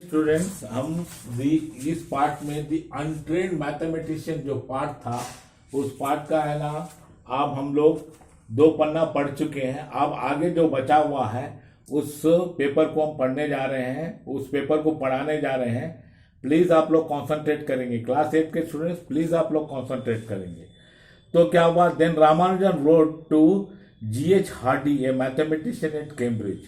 Students हम इस part में द अनट्रेन्ड मैथमेटिशियन जो पार्ट था उस पार्ट का है ना, अब हम लोग 2 पन्ना पढ़ चुके हैं। अब आगे जो बचा हुआ है उस पेपर को हम पढ़ने जा रहे हैं, उस पेपर को पढ़ाने जा रहे हैं। प्लीज आप लोग कॉन्सेंट्रेट करेंगे, क्लास 8 के स्टूडेंट्स प्लीज आप लोग कॉन्सेंट्रेट करेंगे। तो क्या हुआ, then Ramanujan wrote to G.H. Hardy a mathematician at Cambridge.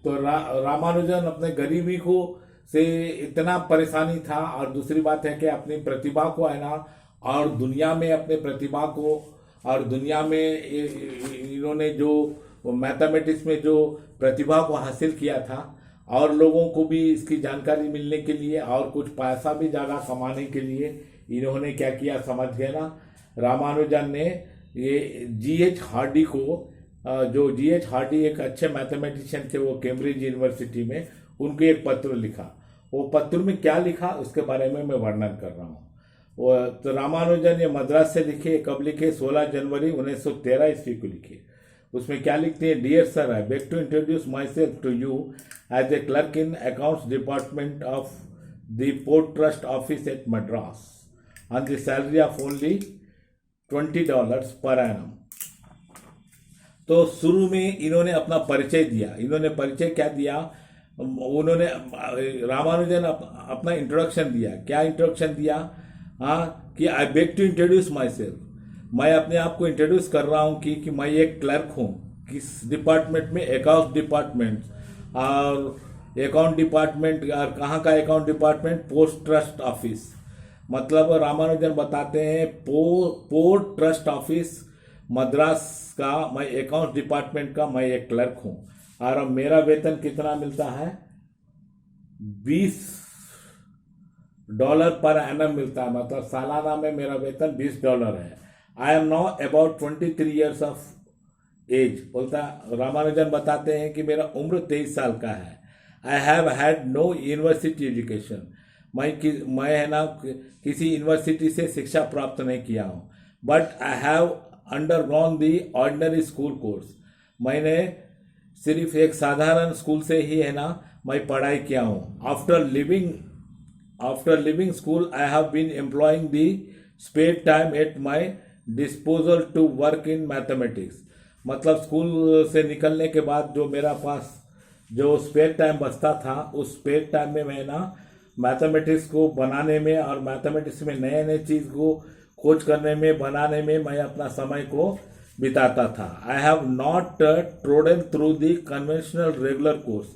तो रामानुजन अपने गरीबी को से इतना परेशानी था, और दूसरी बात है कि अपनी प्रतिभा को है ना, और दुनिया में अपने प्रतिभा को, और दुनिया में इन्होंने जो मैथमेटिक्स में जो प्रतिभा को हासिल किया था, और लोगों को भी इसकी जानकारी मिलने के लिए और कुछ पैसा भी ज़्यादा कमाने के लिए इन्होंने क्या किया, समझ गए ना। रामानुजन ने ये G.H. हार्डी को, जो G.H. हार्डी एक अच्छे मैथमेटिशियन थे, वो कैम्ब्रिज यूनिवर्सिटी में, उनको एक पत्र लिखा। वो पत्र में क्या लिखा उसके बारे में मैं वर्णन कर रहा हूँ। वो तो रामानुजन ये मद्रास से लिखे, कब लिखे, 16 जनवरी 1913 ईस्वी को लिखे। उसमें क्या लिखते हैं, dear sir, I beg to introduce my self to you as a clerk in accounts department of the port trust office at Madras on the salary of only $20 per annum. तो शुरू में इन्होंने अपना परिचय दिया। इन्होंने परिचय क्या दिया, उन्होंने रामानुजन अपना इंट्रोडक्शन दिया। क्या इंट्रोडक्शन दिया, हाँ, कि I beg to introduce my self, मैं अपने आप को इंट्रोड्यूस कर रहा हूँ कि मैं एक क्लर्क हूँ। किस डिपार्टमेंट में, अकाउंट डिपार्टमेंट। और अकाउंट डिपार्टमेंट, और कहाँ का account department, post trust office. मतलब रामानुजन बताते हैं पोर्ट ट्रस्ट ऑफिस मद्रास का मैं अकाउंट डिपार्टमेंट का मैं एक क्लर्क हूँ, और अब मेरा वेतन कितना मिलता है, $20 पर एनम मिलता है। मतलब सालाना में मेरा वेतन $20 है। I am now about 23 years of age. बोलता रामानुजन बताते हैं कि मेरा उम्र 23 साल का है। I have had no university education, मैं है ना किसी यूनिवर्सिटी से शिक्षा प्राप्त नहीं किया हूँ। But I have undergone the ordinary school course, मैंने सिर्फ एक साधारण स्कूल से ही है ना मैं पढ़ाई किया हूँ। After living school I have been employing the spare time at my disposal to work in mathematics. मतलब स्कूल से निकलने के बाद जो मेरा पास जो स्पेयर टाइम बचता था, उस स्पेयर टाइम में मैं ना मैथमेटिक्स को बनाने में और मैथमेटिक्स में नए नए चीज़ को खोज करने में, बनाने में मैं अपना समय को बिताता था। I have not trodden through the conventional regular course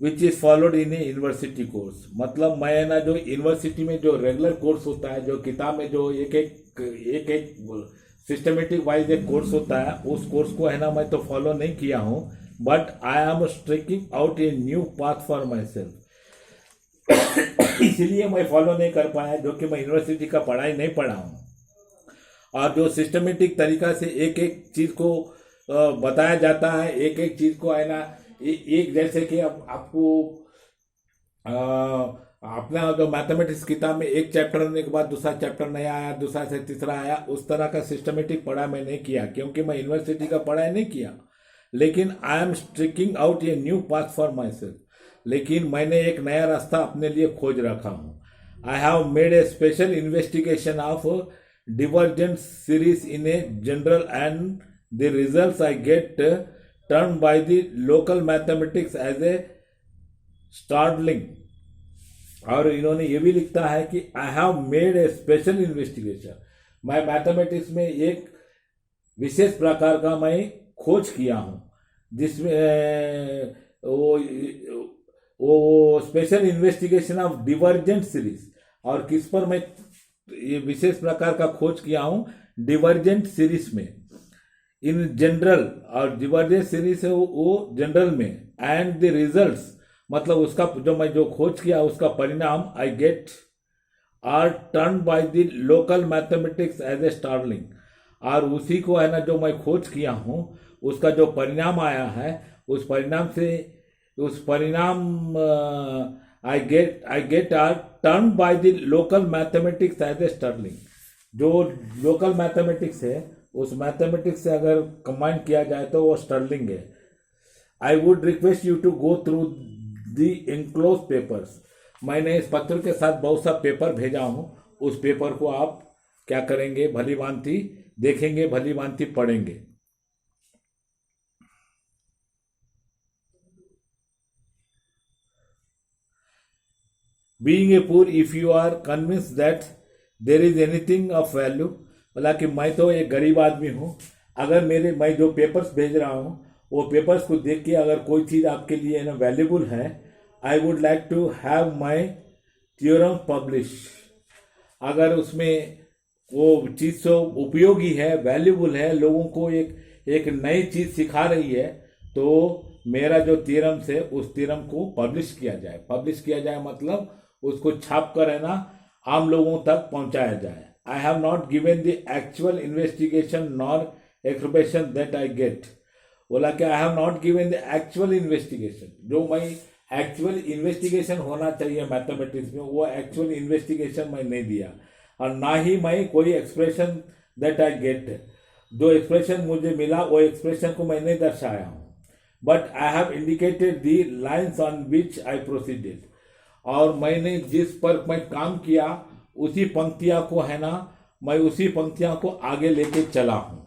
which is followed in A university course. मतलब मैं ना जो यूनिवर्सिटी में जो रेगुलर कोर्स होता है, जो किताब में जो एक एक सिस्टमेटिक वाइज एक कोर्स होता है, उस कोर्स को है ना मैं तो फॉलो नहीं किया हूँ। But I am streaking out a new path for my self. इसलिए मैं फॉलो नहीं कर पाया, जो कि मैं यूनिवर्सिटी का पढ़ाई नहीं पढ़ा हूँ, और जो सिस्टमेटिक तरीका से एक एक चीज़ को बताया जाता है, एक एक चीज़ को है ना, एक जैसे कि अब आपको अपना जो मैथमेटिक्स किताब में एक चैप्टर होने के बाद दूसरा चैप्टर नया आया, दूसरा से तीसरा आया, उस तरह का सिस्टमेटिक पढ़ाई मैं नहीं किया, क्योंकि मैं यूनिवर्सिटी का पढ़ाई नहीं किया। लेकिन I am streaking out a new path for my self, लेकिन मैंने एक नया रास्ता अपने लिए खोज रखा हूँ। I have made a special investigation of divergent series in a general, and the results I get turned by the local mathematics as a startling। और इन्होंने ये भी लिखता है कि I have made a special investigation, मैं mathematics में एक विशेष प्रकार का मैं खोज किया हूँ, जिसमें वो special investigation of divergent series. और किस पर मैं ये विशेष प्रकार का खोज किया हूँ, डिवर्जेंट सीरीज में, इन जनरल, और डिवर्जेंट सीरीज है वो जनरल में, एंड द रिजल्ट्स, मतलब उसका जो मैं जो खोज किया उसका परिणाम, I get are turn by the local mathematics as a startling. और उसी को है ना जो मैं खोज किया हूँ उसका जो परिणाम आया है, उस परिणाम I get are turned by the local mathematics as a sterling। जो लोकल मैथमेटिक्स है, उस मैथमेटिक्स से अगर कंबाइन किया जाए तो वो स्टर्लिंग है। I would request you to go through the enclose papers, मैंने इस पत्र के साथ बहुत सा पेपर भेजा हूँ, उस पेपर को आप क्या करेंगे, भली भांति देखेंगे, भली भांति पढ़ेंगे। Being a poor if you are convince that there is anything of value, बोला कि मैं तो एक गरीब आदमी हूँ, अगर मैं जो पेपर्स भेज रहा हूँ वो पेपर्स को देख के अगर कोई चीज़ आपके लिए ना वैल्यूबल है, I would like to have my theorem publish, अगर उसमें वो चीज़ तो उपयोगी है, वैल्यूबल है, लोगों को एक नई चीज़ सिखा रही है, तो मेरा जो थ्योरम है उस थ्योरम को पब्लिश किया जाए। पब्लिश किया जाए मतलब उसको छाप कर है ना आम लोगों तक पहुंचाया जाए। I have not given the actual investigation nor expression that I gate, बोला कि I have not given the actual investigation, जो मैं एक्चुअल इन्वेस्टिगेशन होना चाहिए मैथमेटिक्स में वो एक्चुअल इन्वेस्टिगेशन मैं नहीं दिया, और ना ही मैं कोई एक्सप्रेशन दैट आई गेट, जो एक्सप्रेशन मुझे मिला वो एक्सप्रेशन को मैं नहीं दर्शाया हूँ। But I have indicated the lines on which I proceeded, और मैंने जिस पर मैं काम किया उसी पंक्तियाँ को है ना, मैं उसी पंक्तियाँ को आगे लेके चला हूँ।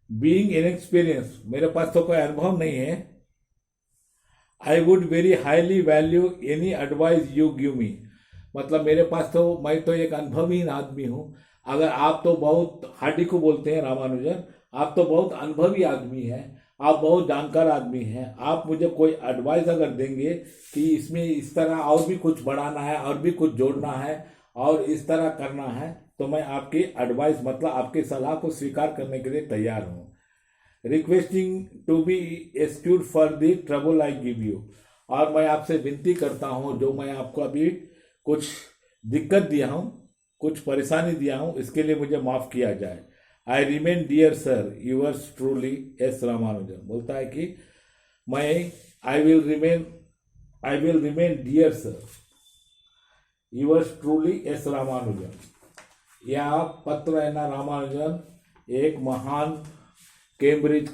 बीइंग इनएक्सपीरियंस, मेरे पास तो कोई अनुभव नहीं है, I would very highly value any advice you give me, मतलब मेरे पास तो मैं तो एक अनुभवीहीन आदमी हूँ, अगर आप तो बहुत हार्डी को बोलते हैं रामानुजन, आप तो बहुत अनुभवी आदमी हैं, आप बहुत जानकार आदमी हैं, आप मुझे कोई एडवाइस अगर देंगे कि इसमें इस तरह और भी कुछ बढ़ाना है और भी कुछ जोड़ना है और इस तरह करना है, तो मैं आपकी एडवाइस मतलब आपकी सलाह को स्वीकार करने के लिए तैयार हूँ। Requesting to be excuse for the trouble I give you, और मैं आपसे विनती करता हूँ जो मैं आपको अभी कुछ दिक्कत दिया हूँ, कुछ परेशानी दिया हूँ, इसके लिए मुझे माफ़ किया जाए। I remain dear sir yours truly S Ramanujan, बोलता है कि मैं I will remain dear sir yours truly S Ramanujan. यह पत्र है ना रामानुजन एक महान कैम्ब्रिज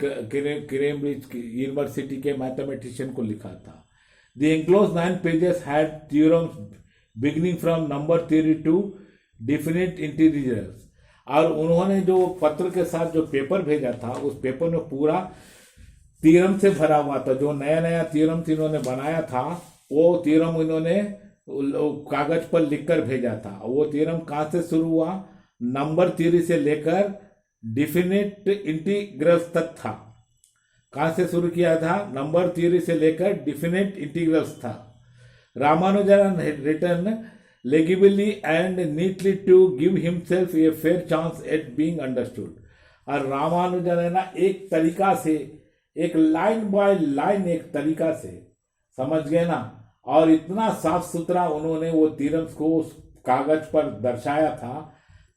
यूनिवर्सिटी के मैथमेटिशियन को लिखा था। The enclose 9 pages had theorems beginning from number theory to definite integers, और उन्होंने जो पत्र के साथ जो पेपर भेजा था उस पेपर में पूरा थ्योरम से भरा हुआ था। जो नया नया थ्योरम इन्होंने बनाया था वो थ्योरम इन्होंने कागज पर लिखकर भेजा था। वो थ्योरम कहाँ से शुरू हुआ, नंबर थ्योरी से लेकर डिफिनिट इंटीग्रल्स तक था। कहाँ से शुरू किया था, नंबर थ्योरी से लेकर डिफिनिट इंटीग्रल्स था। Ramanujan return legibly and neatly to give himself a fair chance at being understood, और रामानुजन है ना एक तरीका से, एक लाइन बाय लाइन एक तरीका से समझ गए ना, और इतना साफ सुथरा उन्होंने वो थ्योरम्स को उस कागज पर दर्शाया था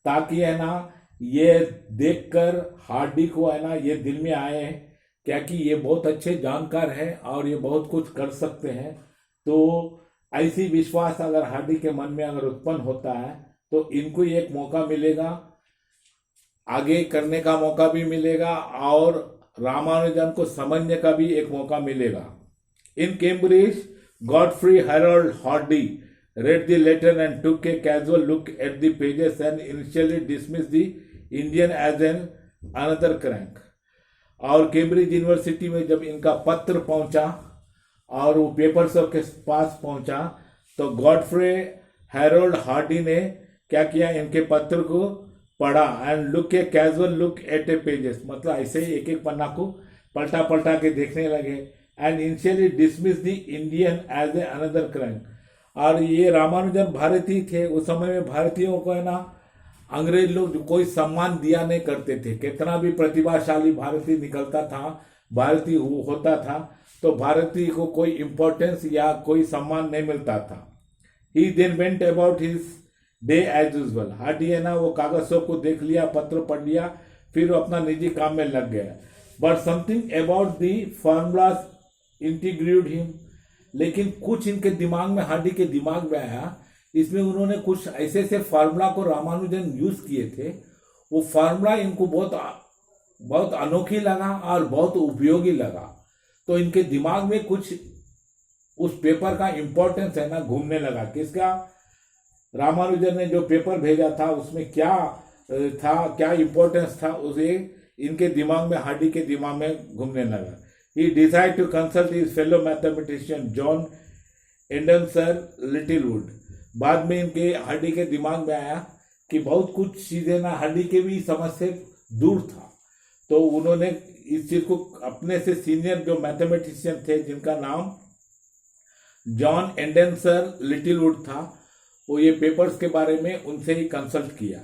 ताकि है ना ये देखकर हार्डी को है ना ये दिल में आए क्या कि ये बहुत अच्छे जानकार हैं और ये बहुत कुछ कर सकते हैं। तो ऐसी विश्वास अगर हार्डी के मन में अगर उत्पन्न होता है तो इनको एक मौका मिलेगा, आगे करने का मौका भी मिलेगा और रामानुजन को समझने का भी एक मौका मिलेगा। In Cambridge Godfrey Harold Hardy read the letter and took a casual look at the pages and initially dismissed the Indian as an another crank। और कैम्ब्रिज यूनिवर्सिटी में जब इनका पत्र पहुंचा और वो पेपर सबके पास पहुंचा तो गॉडफ्रे हैरोल्ड हार्डी ने क्या किया, इनके पत्र को पढ़ा and look a casual look at A pages, मतलब ऐसे ही एक एक पन्ना को पलटा पलटा के देखने लगे and initially dismiss the Indian as a another crank. और ये रामानुजन भारतीय थे, उस समय में भारतीयों को है ना अंग्रेज लोग कोई सम्मान दिया नहीं करते थे। कितना भी प्रतिभाशाली भारतीय निकलता था, भारतीय होता था तो भारतीय को कोई इम्पोर्टेंस या कोई सम्मान नहीं मिलता था। He then went about his day as usual. Hardy है ना वो कागजों को देख लिया, पत्र पढ़ लिया, फिर वो अपना निजी काम में लग गया। But something about the formulas integrated him, लेकिन कुछ इनके दिमाग में, हार्डी के दिमाग में आया, इसमें उन्होंने कुछ ऐसे ऐसे फार्मूला को रामानुजन यूज किए थे, वो फार्मूला इनको बहुत अनोखी लगा और बहुत उपयोगी लगा। तो इनके दिमाग में कुछ उस पेपर का इम्पोर्टेंस है ना घूमने लगा। किसका? रामानुजन ने जो पेपर भेजा था उसमें क्या था, क्या इम्पोर्टेंस था, उसे इनके दिमाग में, हार्डी के दिमाग में घूमने लगा। He decide to consult his fellow mathematician John Anderson Littlewood. बाद में इनके, हार्डी के दिमाग में आया कि बहुत कुछ चीजें ना हार्डी के भी समझ से दूर था, तो उन्होंने इस चीज को अपने से सीनियर जो मैथमेटिशियन थे जिनका नाम जॉन एंडरसन लिटिलवुड था, वो ये पेपर्स के बारे में उनसे ही कंसल्ट किया।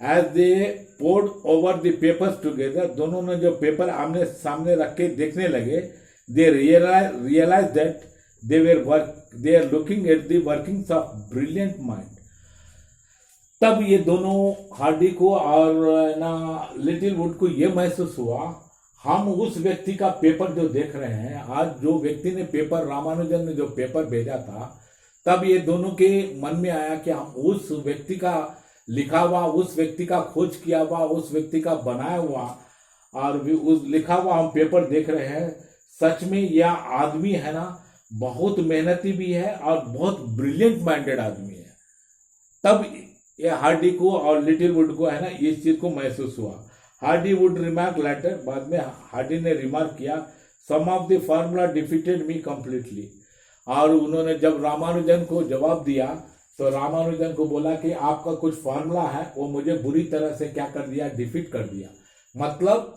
As they poured over the papers together, दोनों ने जो पेपर आमने सामने रख के देखने लगे, they realise that they are looking at the workings of brilliant mind. तब ये दोनों, हार्डी को और ना लिटिलवुड को ये महसूस हुआ, हम उस व्यक्ति का पेपर जो देख रहे हैं, आज जो व्यक्ति ने पेपर, रामानुजन ने जो पेपर भेजा था, तब ये दोनों के मन में आया कि हम उस व्यक्ति का लिखा हुआ, उस व्यक्ति का खोज किया हुआ, उस व्यक्ति का बनाया हुआ और भी उस लिखा हुआ हम पेपर देख रहे हैं। सच में यह आदमी है ना, बहुत मेहनती भी है और बहुत ब्रिलियंट माइंडेड आदमी है। तब ये हार्डी को और लिटिलवुड को है ना इस चीज को महसूस हुआ। हार्डी वुड रिमार्क लेटर, बाद में हार्डी ने रिमार्क किया, some of the formula defeated me completely. और उन्होंने जब रामानुजन को जवाब दिया तो रामानुजन को बोला कि आपका कुछ फार्मूला है वो मुझे बुरी तरह से क्या कर दिया, डिफीट कर दिया। मतलब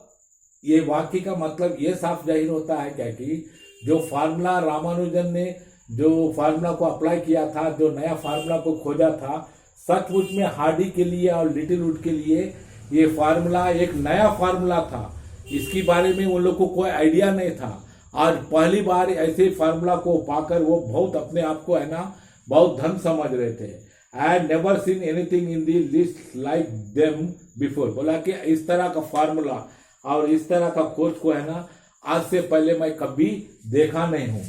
ये वाक्य का मतलब ये साफ जाहिर होता है क्या कि जो फार्मूला रामानुजन ने जो फार्मूला को अप्लाई किया था, जो नया फार्मूला को खोजा था, सचमुच में हार्डी के लिए और लिटिलवुड के लिए ये फार्मूला एक नया फार्मूला था। इसके बारे में उन लोग को कोई आइडिया नहीं था। आज पहली बार ऐसे फार्मूला को पाकर वो बहुत अपने आप को है ना बहुत धन समझ रहे थे। I had never seen anything in the list like them before. बोला कि इस तरह का फार्मूला और इस तरह का खोज को है ना आज से पहले मैं कभी देखा नहीं हूं।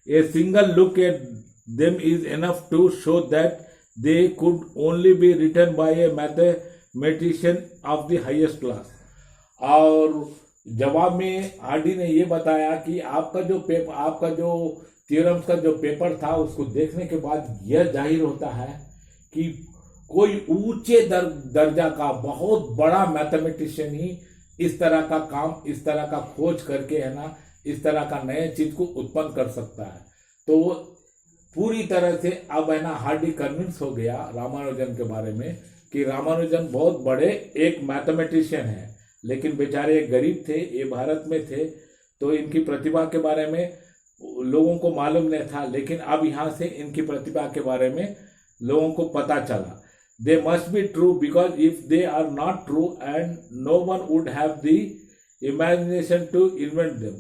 A single look at them is enough to show that they could only be written by a mathematician of the highest class. और जवाब में हार्डी ने ये बताया कि आपका जो थ्योरम्स का जो पेपर था उसको देखने के बाद यह जाहिर होता है कि कोई ऊंचे दर्जा का बहुत बड़ा मैथमेटिशियन ही इस तरह का काम, इस तरह का खोज करके है ना इस तरह का नए चीज को उत्पन्न कर सकता है। तो पूरी तरह से अब है ना हार्डी कन्विंस हो गया रामानुजन के बारे में कि रामानुजन बहुत बड़े एक मैथमेटिशियन है, लेकिन बेचारे एक गरीब थे, ये भारत में थे, तो इनकी प्रतिभा के बारे में लोगों को मालूम नहीं था। लेकिन अब यहाँ से इनकी प्रतिभा के बारे में लोगों को पता चला। They must be true because if they are not true and no one would have the imagination to invent them.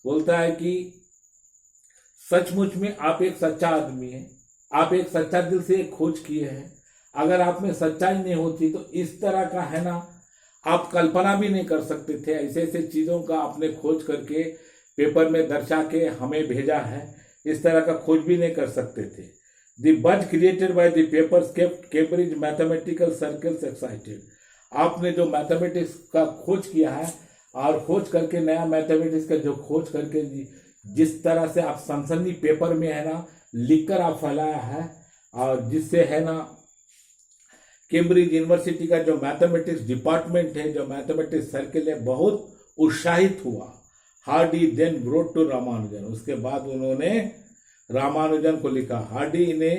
बोलता है कि सचमुच में आप एक सच्चा आदमी हैं, आप एक सच्चा दिल से एक खोज किए हैं। अगर आप में सच्चाई नहीं होती तो इस तरह का है ना आप कल्पना भी नहीं कर सकते थे। ऐसे ऐसे चीजों का आपने खोज करके पेपर में दर्शा के हमें भेजा है, इस तरह का खोज भी नहीं कर सकते थे। द बज created by the papers kept Cambridge mathematical circles excited. आपने जो मैथमेटिक्स का खोज किया है और खोज करके नया मैथमेटिक्स का जो खोज करके जिस तरह से आप सनसनी पेपर में है ना लिखकर आप फैलाया है, और जिससे है ना कैम्ब्रिज यूनिवर्सिटी का जो मैथमेटिक्स डिपार्टमेंट है, जो मैथमेटिक्स सर्किल है, बहुत उत्साहित हुआ। Hardy then wrote to Ramanujan. उसके बाद उन्होंने रामानुजन को लिखा। हार्डी ने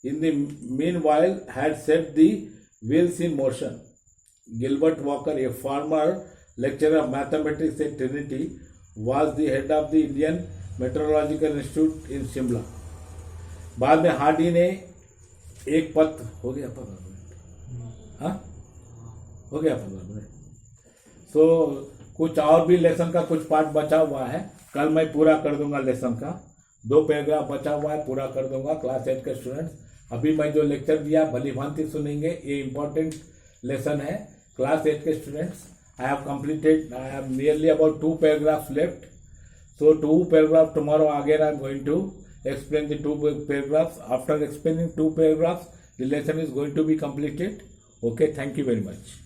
in the meanwhile had set the wheels in motion. Gilbert Walker, a former lecturer of mathematics at Trinity, was the head of the Indian meteorological institute in Shimla. बाद में Hardy ने एक पत्र, हो गया 15 मिनट, हाँ हो गया 15 मिनट। सो कुछ और भी लेसन का कुछ पार्ट बचा हुआ है, कल मैं पूरा कर दूंगा। लेसन का 2 पैराग्राफ बचा हुआ है, पूरा कर दूंगा क्लास 8 के स्टूडेंट्स। अभी मैं जो लेक्चर दिया भली भांति सुनेंगे, ये इंपॉर्टेंट लेसन है क्लास 8 के students. I have nearly about 2 paragraphs left, so 2 paragraphs tomorrow again I am going to explain the 2 paragraphs. After explaining 2 paragraphs, the lesson is going to be completed. Okay, thank you very much.